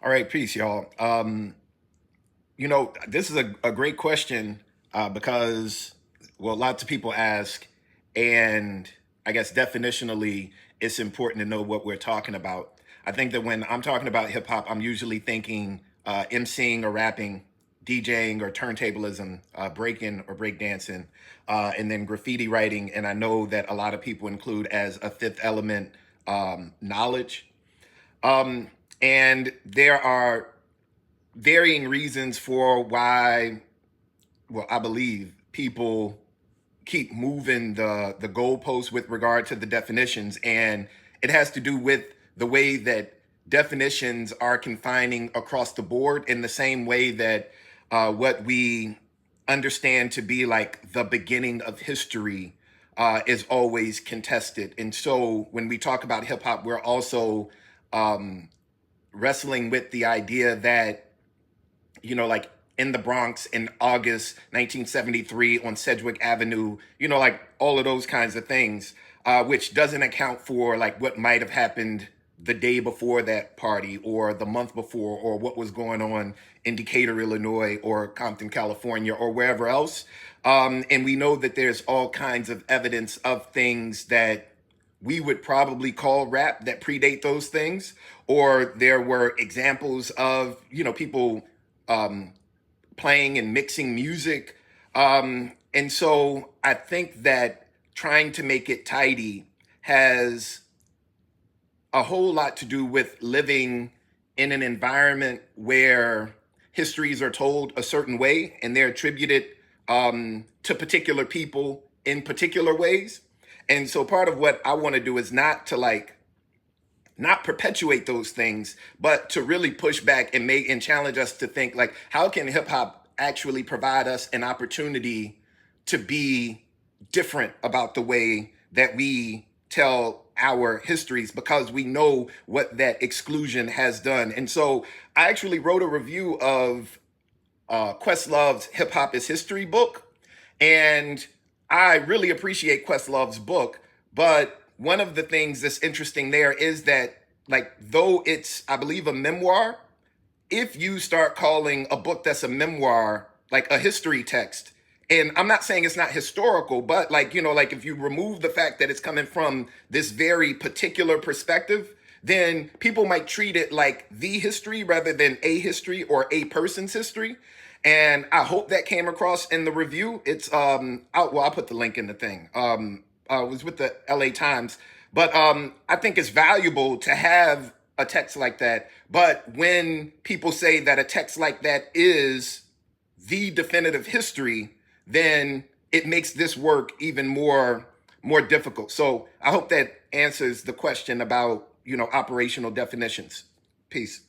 All right, peace, y'all. This is a great question because, well, lots of people ask, and I guess definitionally, it's important to know what we're talking about. I think that when I'm talking about hip hop, I'm usually thinking emceeing or rapping, DJing or turntablism, breaking or breakdancing, and then graffiti writing. And I know that a lot of people include as a fifth element knowledge. Um, and there are varying reasons for why, well, I believe people keep moving the goalposts with regard to the definitions, and it has to do with the way that definitions are confining across the board in the same way that what we understand to be like the beginning of history is always contested. And so when we talk about hip hop, we're also um, wrestling with the idea that like in the Bronx in August 1973 on Sedgwick Avenue, like all of those kinds of things, which doesn't account for like what might have happened the day before that party or the month before or what was going on in Decatur, Illinois or Compton, California or wherever else. And we know that there's all kinds of evidence of things that we would probably call rap that predate those things, or there were examples of people um, playing and mixing music. And so I think that trying to make it tidy has a whole lot to do with living in an environment where histories are told a certain way and they're attributed to particular people in particular ways. And so part of what I want to do is not to like not perpetuate those things, but to really push back and make and challenge us to think like, how can hip hop actually provide us an opportunity to be different about the way that we tell our histories because we know what that exclusion has done. And so I actually wrote a review of Questlove's Hip Hop is History book. And I really appreciate Questlove's book. But one of the things that's interesting there is that, like, though it's, I believe, a memoir, if you start calling a book that's a memoir like a history text, and I'm not saying it's not historical, but like, like if you remove the fact that it's coming from this very particular perspective, then people might treat it like the history rather than a history or a person's history. And I hope that came across in the review. It's I'll put the link in the thing. It was with the LA Times. But I think it's valuable to have a text like that. But when people say that a text like that is the definitive history, then it makes this work even more difficult. So I hope that answers the question about, operational definitions. Peace.